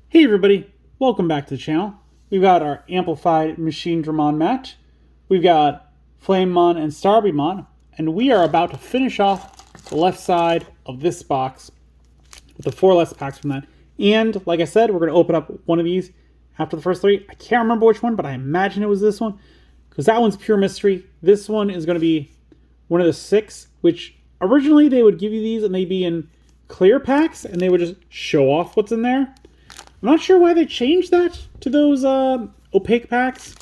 Hey everybody, welcome back to the channel. We've got our Amplified Machine Dramon match. We've got Flamemon and Starbymon, and we are about to finish off the left side of this box with the 4 less packs from that. And like I said, we're going to open up one of these after the first 3. I can't remember which one, but I imagine it was this one, because that one's pure mystery. This one is going to be one of the 6, which originally they would give you these and they'd be in clear packs, and they would just show off what's in there. I'm not sure why they changed that to those opaque packs.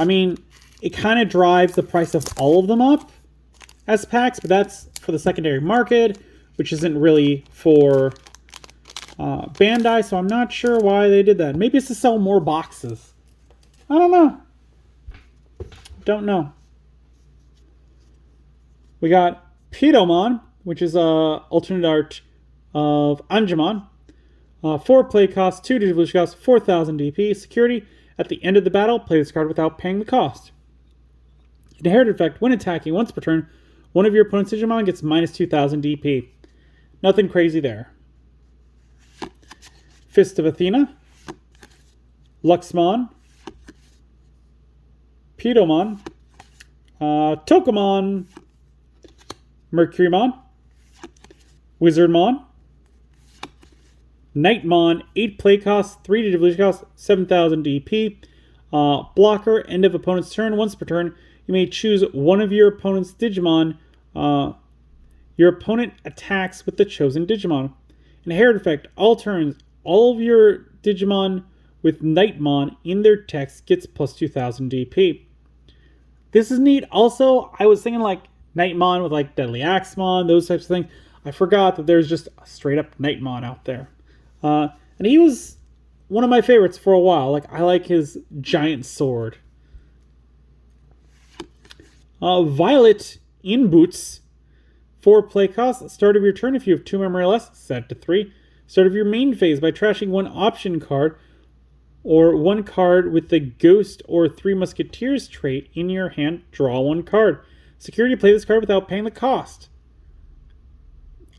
I mean, it kind of drives the price of all of them up as packs, but that's for the secondary market, which isn't really for Bandai, so I'm not sure why they did that. Maybe it's to sell more boxes. I don't know. Don't know. We got Pidomon, which is a alternate art of Angemon. 4 play cost, 2 digivolution cost, 4,000 DP. Security, at the end of the battle, play this card without paying the cost. Inherited effect, when attacking once per turn, one of your opponent's Digimon gets minus 2,000 DP. Nothing crazy there. Fist of Athena, Luxmon, Pidomon, Tokomon, Mercurymon, Wizardmon, Nightmon, 8 play cost, 3 digivolution cost, 7,000 DP. Blocker, end of opponent's turn. Once per turn, you may choose one of your opponent's Digimon. Your opponent attacks with the chosen Digimon. Inherited effect, all turns, all of your Digimon with Nightmon in their text gets plus 2,000 DP. This is neat. Also, I was thinking like Nightmon with like Deadly Axemon, those types of things. I forgot that there's just a straight up Nightmon out there. And he was one of my favorites for a while. Like, I like his giant sword. Violet in Boots. 4 play cost. Start of your turn, if you have 2 memory or less, set to 3. Start of your main phase by trashing 1 option card or 1 card with the Ghost or 3 Musketeers trait in your hand. Draw 1 card. Security, play this card without paying the cost.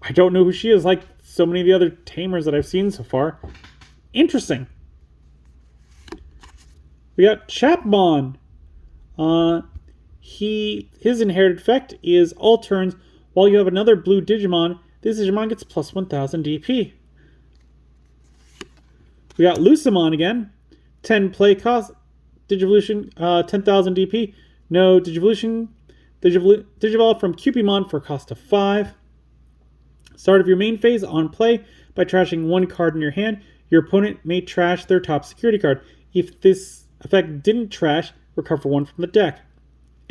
I don't know who she is, like so many of the other tamers that I've seen so far. Interesting. We got Chapmon. His inherited effect is all turns while you have another blue Digimon, this Digimon gets plus 1,000 DP. We got Lucemon again. 10 play cost, Digivolution, 10,000 DP. No Digivolution. Digivolve from Cupimon for a cost of 5. Start of your main phase on play by trashing 1 card in your hand. Your opponent may trash their top security card. If this effect didn't trash, recover 1 from the deck.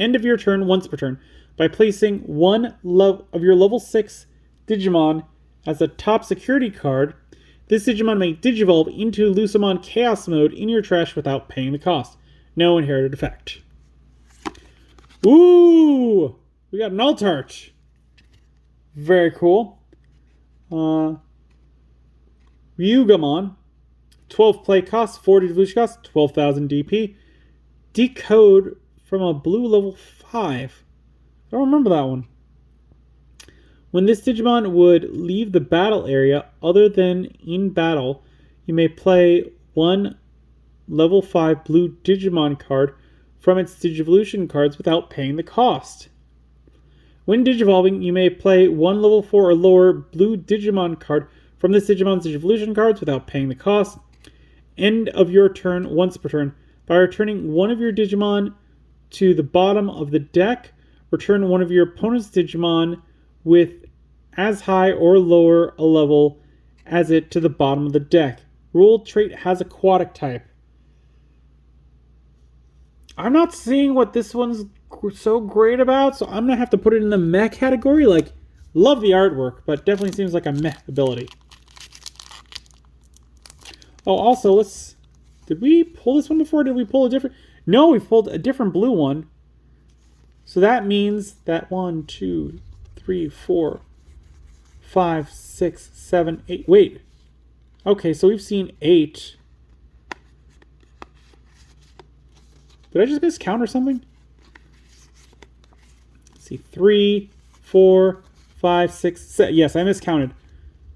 End of your turn once per turn by placing 1 of your level 6 Digimon as the top security card. This Digimon may Digivolve into Lucemon Chaos Mode in your trash without paying the cost. No inherited effect. Ooh! We got an Altart. Very cool. Ryugamon, 12 play cost, 40 devolution cost, 12,000 DP. Decode from a blue level 5. I don't remember that one. When this Digimon would leave the battle area other than in battle, you may play 1 level 5 blue Digimon card from its Digivolution cards without paying the cost. When Digivolving, you may play 1 level 4 or lower blue Digimon card from this Digimon's Digivolution cards without paying the cost. End of your turn once per turn. By returning 1 of your Digimon to the bottom of the deck, return 1 of your opponent's Digimon with as high or lower a level as it to the bottom of the deck. Rule trait has aquatic type. I'm not seeing what this one's so great about, so I'm gonna have to put it in the meh category. Like, love the artwork, but definitely seems like a meh ability. Oh, also, did we pull this one before? Did we pull a different? No, we pulled a different blue one. So that means that 1, 2, 3, 4, 5, 6, 7, 8. Wait. Okay, so we've seen 8. Did I just miscount or something? Let's see, 3, 4, 5, 6, 7. Yes, I miscounted.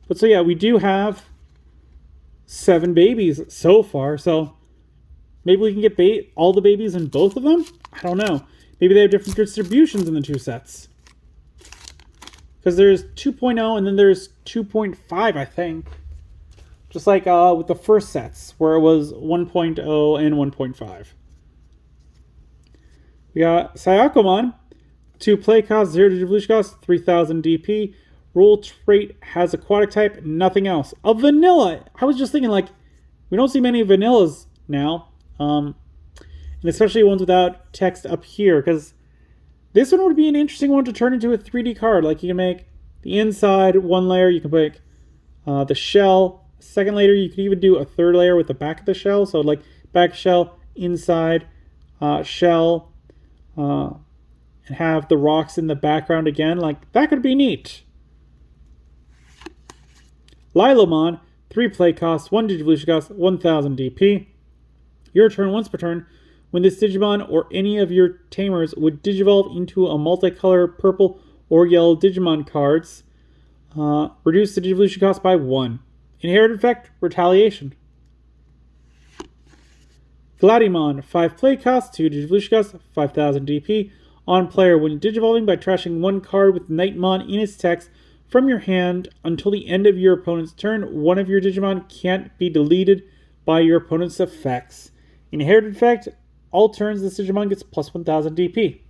But so yeah, we do have 7 babies so far, so maybe we can get all the babies in both of them? I don't know. Maybe they have different distributions in the 2 sets. Because there's 2.0 and then there's 2.5, I think. Just like with the first sets, where it was 1.0 and 1.5. We got Sayakomon. 2 play cost, 0 Digivolution cost, 3000 DP. Rule trait has aquatic type, nothing else. A vanilla! I was just thinking, like, we don't see many vanillas now. And especially ones without text up here, because this one would be an interesting one to turn into a 3D card. Like, you can make the inside 1 layer, you can make the shell. Second layer, you could even do a 3rd layer with the back of the shell. So, like, back shell, inside, shell, and have the rocks in the background again. Like, that could be neat. Lilomon, 3 play cost, 1 Digivolution cost, 1000 DP. Your turn once per turn. When this Digimon or any of your tamers would digivolve into a multicolor purple or yellow Digimon cards, reduce the Digivolution cost by 1. Inherited effect, Retaliation. Gladimon, 5 play cost, 2 Digivolution cost, 5000 DP. On player, when digivolving by trashing 1 card with Nightmon in its text from your hand until the end of your opponent's turn, one of your Digimon can't be deleted by your opponent's effects. Inherited effect, all turns this Digimon gets plus 1000 DP.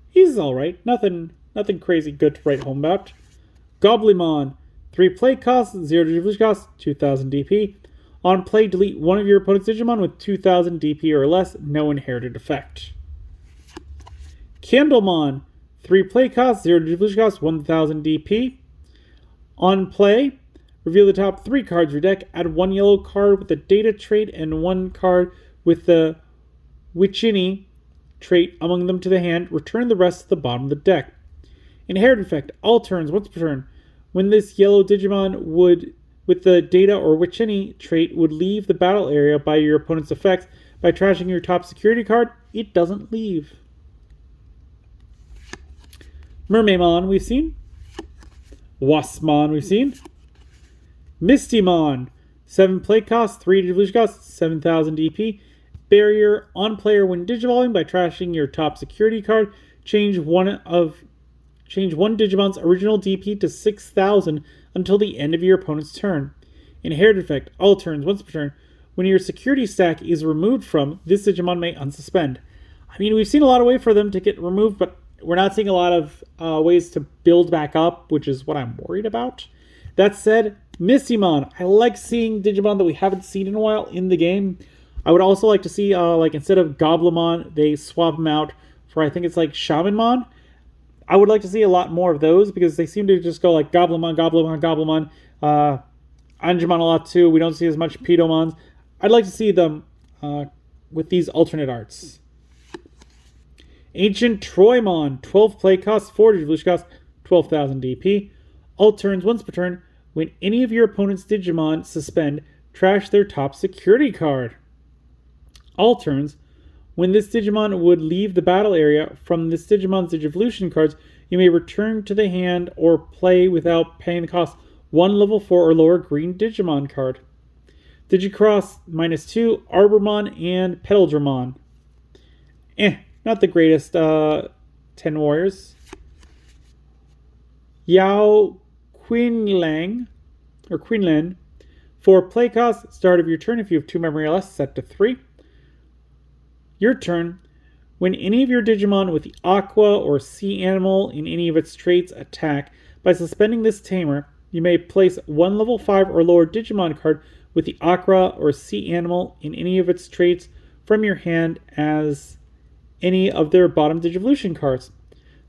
He's alright, nothing crazy good to write home about. Goblimon, 3 play costs, 0 Digivolution cost, 2000 DP. On play, delete one of your opponent's Digimon with 2000 DP or less, no inherited effect. Candlemon, 3 play costs, 0 Digivolution cost, 1000 DP. On play, reveal the top 3 cards of your deck, add 1 yellow card with the data trait and 1 card with the Wichini trait among them to the hand, return the rest to the bottom of the deck. Inherited effect, all turns, once per turn. When this yellow Digimon with the data or Wichini trait would leave the battle area by your opponent's effects by trashing your top security card, it doesn't leave. Mermaimon we've seen. Waspmon we've seen. Mistymon, 7 play cost, 3 Digivolution cost, 7000 DP. Barrier, on player when digivolving by trashing your top security card, change one Digimon's original DP to 6000 until the end of your opponent's turn. Inherited effect, all turns, once per turn. When your security stack is removed from, this Digimon may unsuspend. I mean, we've seen a lot of ways for them to get removed, but we're not seeing a lot of ways to build back up, which is what I'm worried about. That said, Mistymon, I like seeing Digimon that we haven't seen in a while in the game. I would also like to see, like, instead of Goblimon, they swap them out for, I think it's like Shamanmon. I would like to see a lot more of those because they seem to just go like Goblimon, Goblimon, Goblimon. Angemon a lot too. We don't see as much Pedomons. I'd like to see them with these alternate arts. Ancient Troymon, 12 play cost, 4 Digivolution cost, 12,000 DP. All turns once per turn. When any of your opponent's Digimon suspend, trash their top security card. All turns. When this Digimon would leave the battle area from this Digimon's Digivolution cards, you may return to the hand or play without paying the cost 1 level 4 or lower green Digimon card. Digicross -2, Arbormon, and Petaldragon. Not the greatest 10 warriors. Yao Quinlan, 4 play cost, start of your turn. If you have 2 memory or less, set to 3. Your turn. When any of your Digimon with the Aqua or Sea Animal in any of its traits attack, by suspending this tamer, you may place 1 level 5 or lower Digimon card with the Aqua or Sea Animal in any of its traits from your hand as any of their bottom Digivolution cards.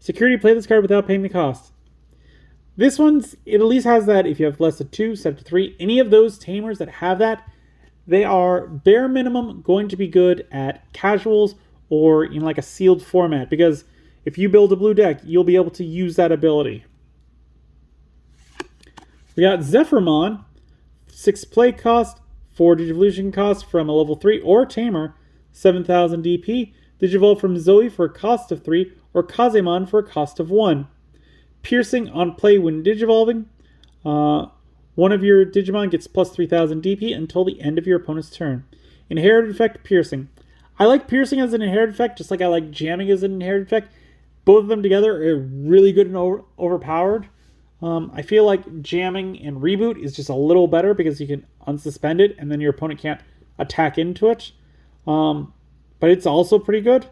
Security, play this card without paying the cost. This one's, it at least has that if you have less than 2, set to 3. Any of those tamers that have that, they are bare minimum going to be good at casuals or in like a sealed format, because if you build a blue deck, you'll be able to use that ability. We got Zephyrmon, 6 play cost, 4 Digivolution cost from a level 3 or tamer, 7,000 DP. Digivolve from Zoe for a cost of 3 or Kazemon for a cost of 1. Piercing on play when digivolving. One of your Digimon gets plus 3000 DP until the end of your opponent's turn. Inherited effect, Piercing. I like Piercing as an inherited effect, just like I like Jamming as an inherited effect. Both of them together are really good and overpowered. I feel like Jamming and Reboot is just a little better because you can unsuspend it and then your opponent can't attack into it. But it's also pretty good.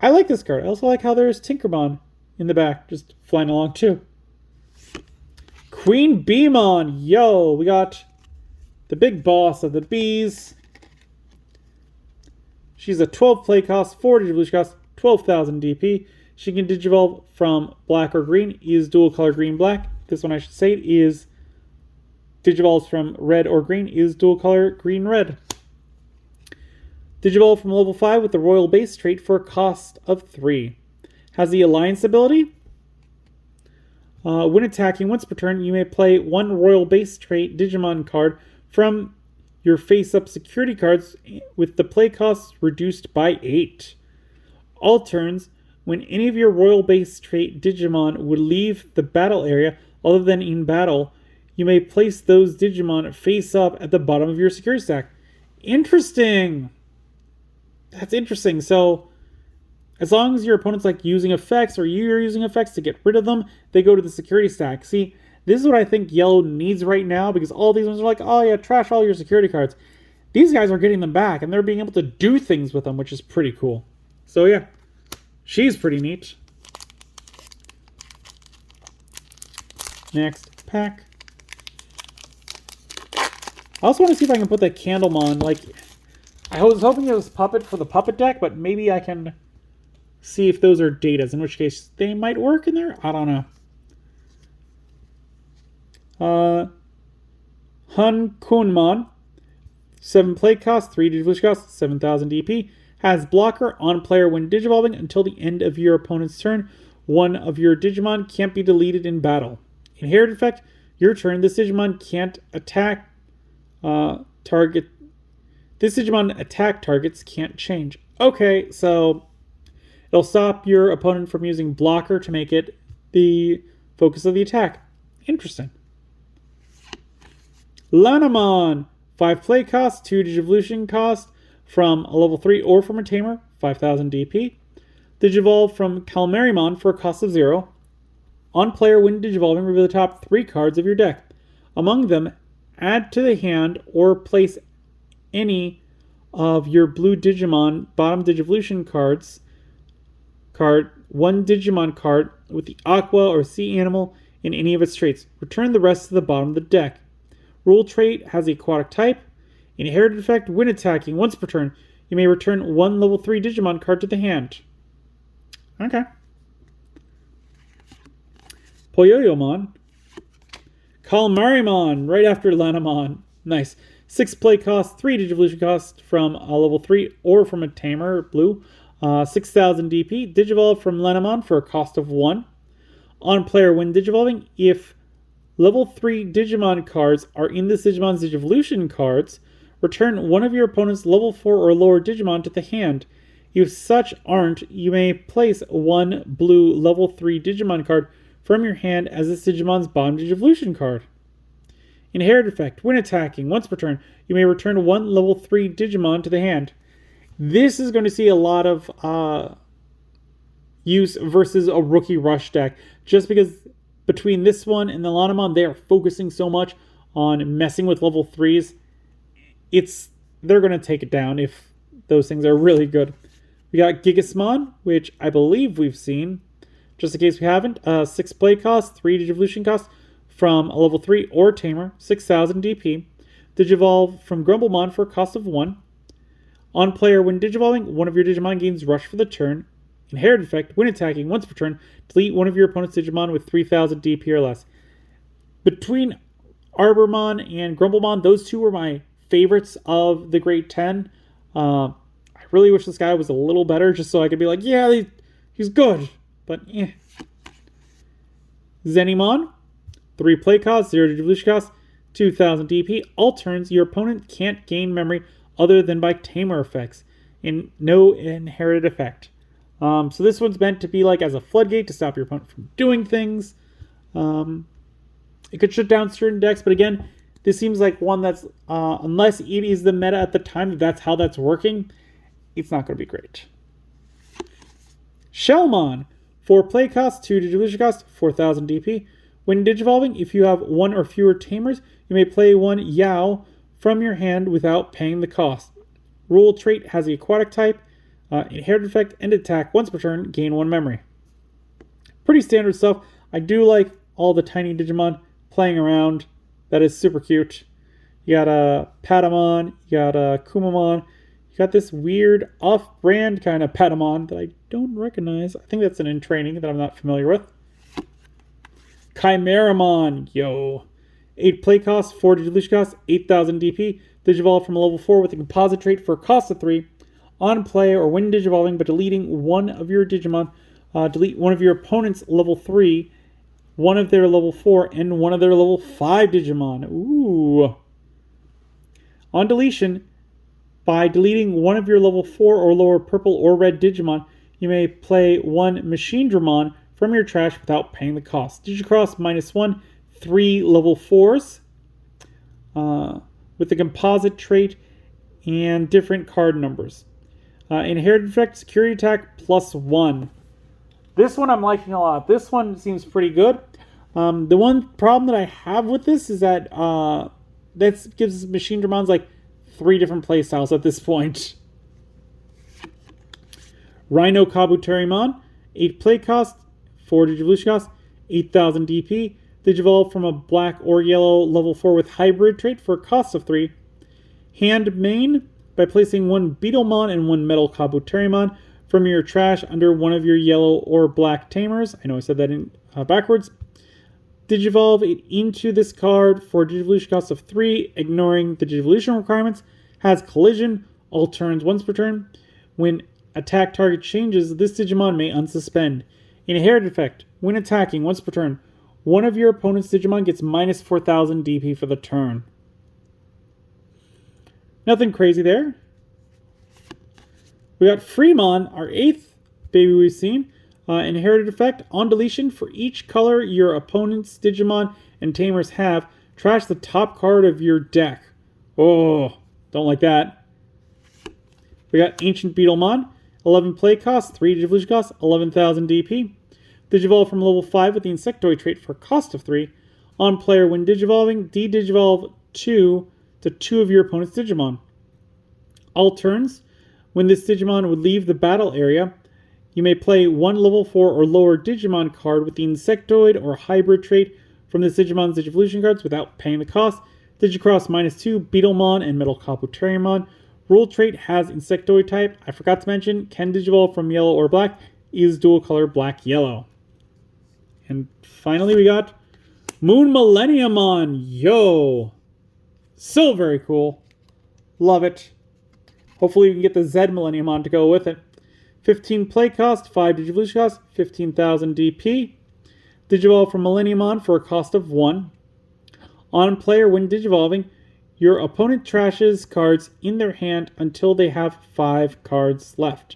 I like this card. I also like how there's Tinkerbon in the back, just flying along too. Queen Beemon. Yo, we got the big boss of the bees. She's a 12 play cost, 4 Digivolution cost, 12,000 DP. She can Digivolve from black or green. Is dual color green-black. This one I should say is Digivolves from red or green. Is dual color green-red. Digivolve from level 5 with the Royal Base trait for a cost of 3. Has the Alliance ability. When attacking once per turn, you may play one Royal Base trait Digimon card from your face-up security cards with the play costs reduced by 8. All turns, when any of your Royal Base trait Digimon would leave the battle area other than in battle, you may place those Digimon face-up at the bottom of your security stack. Interesting! That's interesting. So, as long as your opponent's like using effects or you're using effects to get rid of them, they go to the security stack. See, this is what I think Yellow needs right now because all these ones are like, oh yeah, trash all your security cards. These guys are getting them back and they're being able to do things with them, which is pretty cool. So yeah, she's pretty neat. Next pack. I also want to see if I can put that Candlemon, like, I was hoping it was Puppet for the Puppet deck, but maybe I can see if those are datas, in which case they might work in there. I don't know. Kunmon, 7 play cost, 3 Digivolution cost, 7,000 DP. Has blocker on player when Digivolving until the end of your opponent's turn. One of your Digimon can't be deleted in battle. Inherited effect, your turn. This Digimon can't attack target. This Digimon attack targets can't change. Okay, so it'll stop your opponent from using blocker to make it the focus of the attack. Interesting. Lanamon, 5 play cost, 2 Digivolution cost from a level 3 or from a tamer, 5,000 DP. Digivolve from Calmarimon for a cost of 0. On player when Digivolving, reveal the top 3 cards of your deck. Among them, add to the hand or place any of your blue Digimon bottom Digivolution one Digimon card with the Aqua or Sea Animal in any of its traits. Return the rest to the bottom of the deck. Rule trait has aquatic type. Inherited effect, when attacking once per turn, you may return one level 3 Digimon card to the hand. Okay. Poyoyomon. Calmarimon, right after Lanamon. Nice. 6 play cost, 3 Digivolution cost from a level 3 or from a tamer, blue. 6,000 DP. Digivolve from Lanamon for a cost of 1. On player when Digivolving, if level 3 Digimon cards are in this Digimon's Digivolution cards, return one of your opponent's level 4 or lower Digimon to the hand. If such aren't, you may place one blue level 3 Digimon card from your hand as this Digimon's bottom Digivolution card. Inherited effect, when attacking once per turn, you may return one level 3 Digimon to the hand. This is going to see a lot of use versus a Rookie Rush deck, just because between this one and the Lanamon, they are focusing so much on messing with level 3s. They're going to take it down if those things are really good. We got Gigasmon, which I believe we've seen. Just in case we haven't, 6 play cost, 3 Digivolution cost from a level 3 or tamer, 6,000 DP. Digivolve from Grumblemon for a cost of 1. On player, when Digivolving, one of your Digimon gains Rush for the turn. Inherited effect, when attacking once per turn, delete one of your opponent's Digimon with 3,000 DP or less. Between Arbormon and Grumblemon, those two were my favorites of the Great 10. I really wish this guy was a little better, just so I could be like, yeah, he's good. But, eh. Zenimon, 3 play cost, 0 Digivolution cost, 2,000 DP. All turns, your opponent can't gain memory other than by tamer effects, and no inherited effect. So this one's meant to be like as a floodgate to stop your opponent from doing things. It could shut down certain decks, but again, this seems like one that's, unless it is the meta at the time, if that's how that's working, it's not going to be great. Shellmon. 4 play cost, 2 digivolution cost, 4,000 DP. When digivolving, if you have 1 or fewer tamers, you may play 1 Yao from your hand without paying the cost. Rule trait has the aquatic type, inherited effect, and attack once per turn, gain 1 memory. Pretty standard stuff. I do like all the tiny Digimon playing around. That is super cute. You got a Patamon, you got a Kumamon, you got this weird off-brand kind of Patamon that I don't recognize. I think that's an in training that I'm not familiar with. Chimeramon, yo. 8 play cost, 4 digivolution cost, 8,000 DP. Digivolve from a level 4 with a composite trait for a cost of 3. On play or when digivolving, but deleting one of your Digimon, delete one of your opponent's level 3, one of their level 4, and one of their level 5 Digimon. Ooh. On deletion, by deleting one of your level 4 or lower purple or red Digimon, you may play 1 Machinedramon from your trash without paying the cost. Digicross -1, 3 level 4s with the composite trait and different card numbers. Inherited effect, security attack +1. This one I'm liking a lot. This one seems pretty good. The one problem that I have with this is that that gives Machinedramons like 3 different playstyles at this point. Rhino Kabuterimon, 8 play cost, 4 digivolution cost, 8,000 DP. Digivolve from a black or yellow level 4 with hybrid trait for a cost of 3. Hand main by placing 1 Beetlemon and 1 Metal Kabuterimon from your trash under one of your yellow or black tamers. I know I said that in backwards. Digivolve it into this card for a digivolution cost of 3, ignoring the digivolution requirements. Has collision, all turns once per turn. When attack target changes, this Digimon may unsuspend. Inherited effect, when attacking once per turn, one of your opponent's Digimon gets minus 4,000 DP for the turn. Nothing crazy there. We got Fremon, our 8th baby we've seen. Inherited effect, on deletion, for each color your opponent's Digimon and Tamers have, trash the top card of your deck. Oh, don't like that. We got Ancient Beetlemon, 11 play cost, 3 digivolution cost, 11,000 DP. Digivolve from level 5 with the Insectoid trait for a cost of 3. On player, when digivolving, de-digivolve 2 to 2 of your opponent's Digimon. All turns, when this Digimon would leave the battle area, you may play 1 level 4 or lower Digimon card with the Insectoid or Hybrid trait from this Digimon's Digivolution cards without paying the cost. Digicross -2, Beetlemon, and Metal Kabuterimon. Rule trait has Insectoid type. I forgot to mention, can Digivolve from yellow or black, is dual color black-yellow. And finally we got Moon Millenniumon. Yo! So very cool. Love it. Hopefully we can get the Z Millenniumon to go with it. 15 play cost, 5 digivolution cost, 15,000 DP. Digivolve from Millenniumon for a cost of 1. On player, when digivolving, your opponent trashes cards in their hand until they have 5 cards left.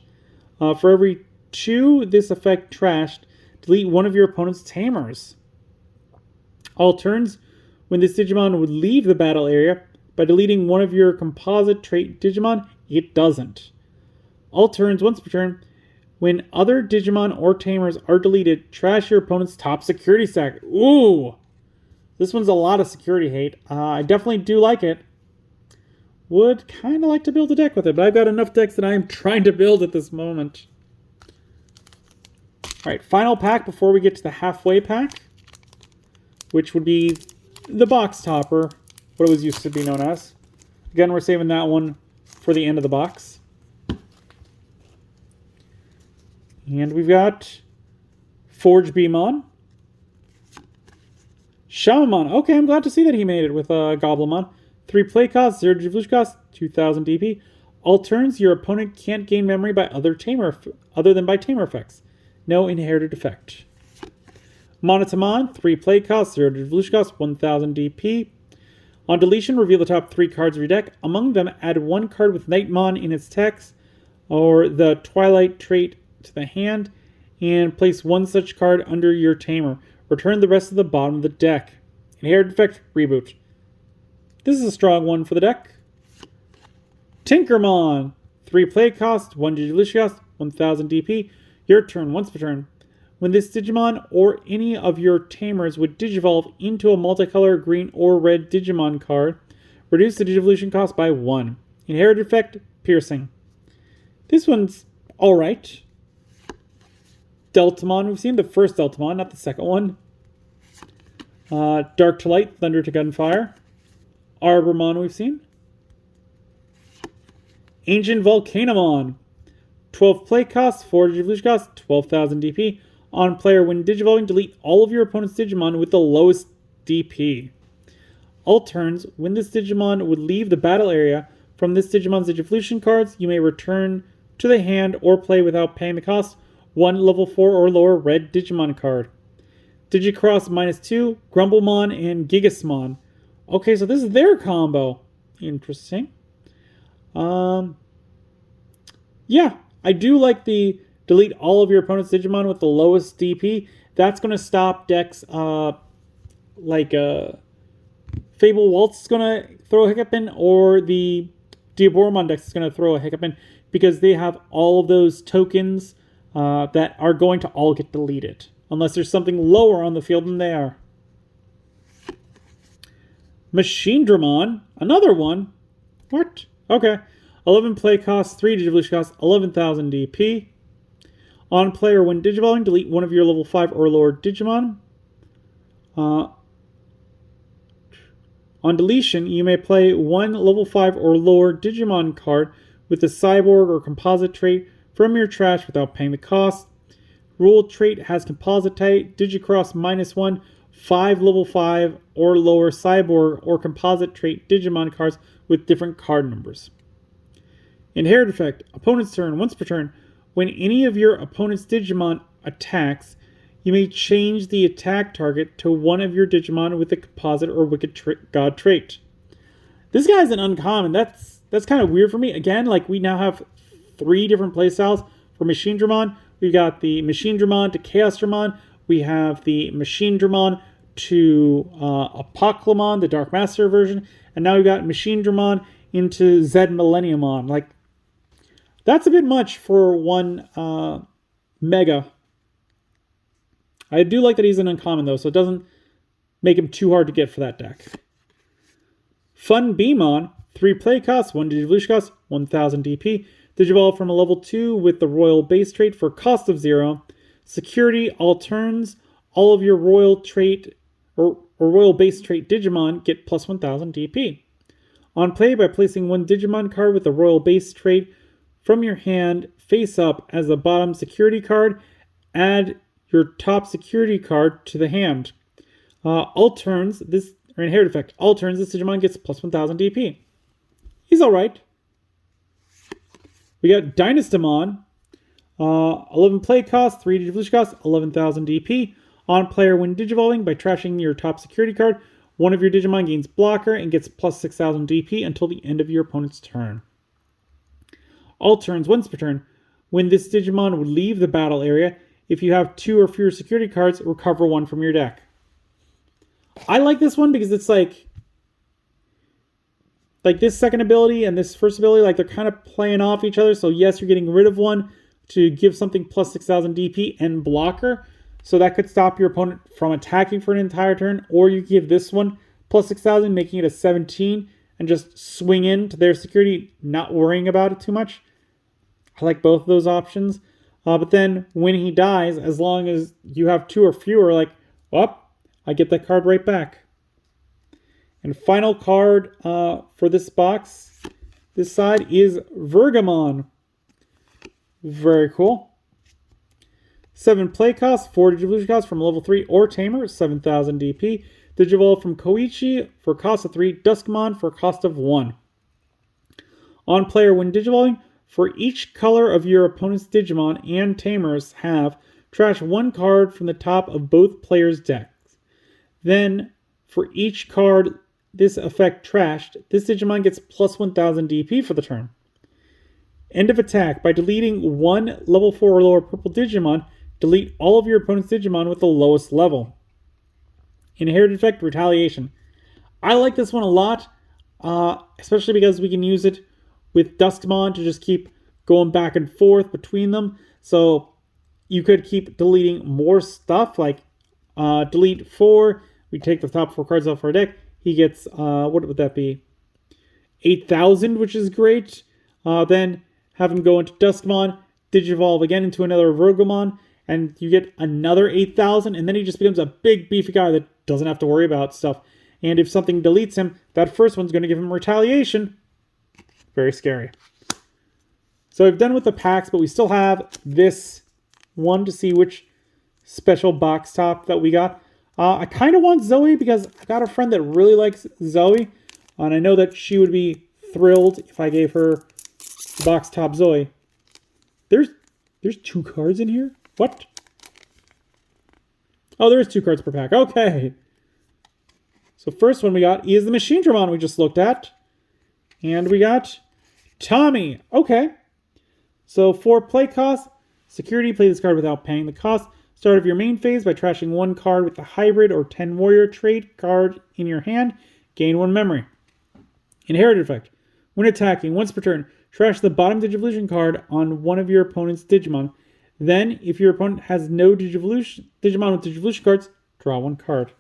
For every 2 this effect trashed, delete one of your opponent's Tamers. All turns, when this Digimon would leave the battle area, by deleting one of your composite trait Digimon, it doesn't. All turns once per turn, when other Digimon or Tamers are deleted, trash your opponent's top security stack. Ooh! This one's a lot of security hate. I definitely do like it. Would kind of like to build a deck with it, but I've got enough decks that I am trying to build at this moment. Alright, final pack before we get to the halfway pack, which would be the box topper, what it was used to be known as. Again, we're saving that one for the end of the box. And we've got Forge Beamon. Shamamon. Okay, I'm glad to see that he made it with Goblimon. 3 play cost, 0 digivolution cost, 2,000 DP. All turns, your opponent can't gain memory by other than by tamer effects. No inherited effect. Monotamon, 3 play cost, 0 digivolution cost, 1,000 DP. On deletion, reveal the top 3 cards of your deck. Among them, add 1 card with Nightmon in its text, or the Twilight trait to the hand, and place 1 such card under your tamer. Return the rest of the bottom of the deck. Inherited Effect, Reboot. This is a strong one for the deck. Tinkermon. 3 play cost, 1 Digivolution cost, 1000 DP. Your turn, once per turn. When this Digimon or any of your tamers would Digivolve into a multicolor green or red Digimon card, reduce the Digivolution cost by 1. Inherited Effect, Piercing. This one's alright. Deltamon, we've seen the first Deltamon, not the second one. Dark to Light, Thunder to Gunfire. Arbormon, we've seen. Ancient Volcanomon. 12 play cost, 4 Digivolution cost, 12,000 DP. On player, when Digivolving, delete all of your opponent's Digimon with the lowest DP. All turns, when this Digimon would leave the battle area from this Digimon's Digivolution cards, you may return to the hand or play without paying the cost 1 level 4 or lower red Digimon card. Digicross -2, Grumblemon, and Gigasmon. Okay, so this is their combo. Interesting. Yeah, I do like the delete all of your opponent's Digimon with the lowest DP. That's going to stop decks like Fable Waltz is going to throw a hiccup in, or the Diaboromon deck is going to throw a hiccup in, because they have all of those tokens that are going to all get deleted, unless there's something lower on the field than they are. Machinedramon, another one. What? Okay. 11 play cost, 3 Digivolution cost, 11,000 DP. On player, when Digivolving, delete one of your level 5 or lower Digimon. On deletion, you may play one level 5 or lower Digimon card with a cyborg or composite trait from your trash without paying the cost. Rule trait has composite type, Digicross -1, 5 level 5 or lower cyborg or composite trait Digimon cards with different card numbers. Inherited Effect, opponent's turn, once per turn. When any of your opponent's Digimon attacks, you may change the attack target to one of your Digimon with a composite or wicked god trait. This guy's an uncommon. That's kind of weird for me. Again, like, we now have 3 different playstyles for Machinedramon. We've got the Machinedramon to Chaosdramon. We have the Machinedramon to Apoclymon, the Dark Master version. And now we've got Machinedramon into Zed Millenniumon. Like, that's a bit much for one Mega. I do like that he's an uncommon, though, so it doesn't make him too hard to get for that deck. Fun Beamon, 3 play cost, 1 Digivolution cost, 1000 DP. Digivolve from a level 2 with the Royal base trait for cost of 0. Security, all turns. All of your Royal trait or Royal base trait Digimon get plus 1000 DP. On play, by placing one Digimon card with the Royal base trait from your hand face up as the bottom security card, add your top security card to the hand. All turns, this, or Inherited Effect, all turns, this Digimon gets plus 1000 DP. He's alright. We got Dynastamon. 11 play cost, 3 Digivolution cost, 11,000 DP. On player, when Digivolving, by trashing your top security card, one of your Digimon gains blocker and gets plus 6,000 DP until the end of your opponent's turn. All turns, once per turn. When this Digimon would leave the battle area, if you have 2 or fewer security cards, recover 1 from your deck. I like this one because it's like this second ability and this first ability, like, they're kind of playing off each other. So yes, you're getting rid of one to give something plus 6,000 DP and blocker. So that could stop your opponent from attacking for an entire turn. Or you give this one plus 6,000, making it a 17, and just swing into their security, not worrying about it too much. I like both of those options. But then when he dies, as long as you have 2 or fewer, like, well, I get that card right back. And final card for this box, this side, is Vergamon. Very cool. 7 play cost, 4 Digivolution cost from level 3 or Tamer, 7,000 DP. Digivolve from Koichi for cost of 3, Duskmon for cost of 1. On player, when Digivolving, for each color of your opponent's Digimon and Tamers have, trash 1 card from the top of both players' decks. Then, for each card this effect trashed, this Digimon gets plus 1000 DP for the turn. End of attack. By deleting 1 level 4 or lower purple Digimon, delete all of your opponent's Digimon with the lowest level. Inherited Effect, Retaliation. I like this one a lot, especially because we can use it with Duskmon to just keep going back and forth between them. So you could keep deleting more stuff, like delete 4. We take the top 4 cards off our deck. He gets, what would that be? 8,000, which is great. Then have him go into Duskmon, Digivolve again into another Rogamon, and you get another 8,000, and then he just becomes a big beefy guy that doesn't have to worry about stuff. And if something deletes him, that first one's going to give him Retaliation. Very scary. So I've done with the packs, but we still have this one to see which special box top that we got. I kind of want Zoe because I got a friend that really likes Zoe, and I know that she would be thrilled if I gave her the box top Zoe. There's 2 cards in here? What? Oh, there's 2 cards per pack. Okay. So first one we got is the Machine Dramon we just looked at. And we got Tommy. Okay. So for play cost, security, play this card without paying the cost. Start of your main phase by trashing 1 card with the Hybrid or 10 Warrior trait card in your hand. Gain 1 memory. Inherited Effect. When attacking, once per turn, trash the bottom Digivolution card on one of your opponent's Digimon. Then, if your opponent has no Digimon with Digivolution cards, draw 1 card.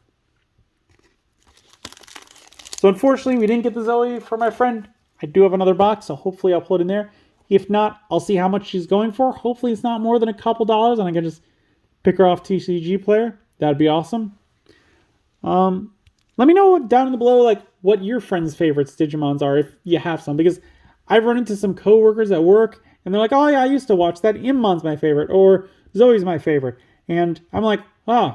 So unfortunately, we didn't get the Zoe for my friend. I do have another box, so hopefully I'll put it in there. If not, I'll see how much she's going for. Hopefully it's not more than a couple dollars, and I can just pick her off TCG Player. That'd be awesome. Let me know down in the below, like, what your friends' favorites Digimons are, if you have some. Because I've run into some coworkers at work, and they're like, oh yeah, I used to watch that. Immon's my favorite, or Zoe's my favorite. And I'm like,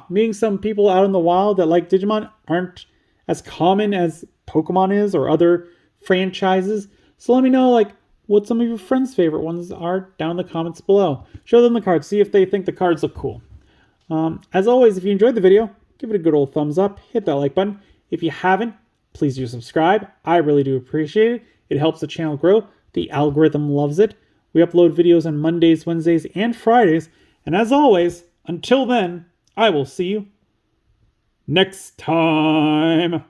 meeting some people out in the wild that like Digimon aren't as common as Pokemon is, or other franchises. So let me know, like, what some of your friends' favorite ones are down in the comments below. Show them the cards, see if they think the cards look cool. As always, if you enjoyed the video, give it a good old thumbs up, hit that like button. If you haven't, please do subscribe. I really do appreciate it. It helps the channel grow. The algorithm loves it. We upload videos on Mondays, Wednesdays, and Fridays. And as always, until then, I will see you next time.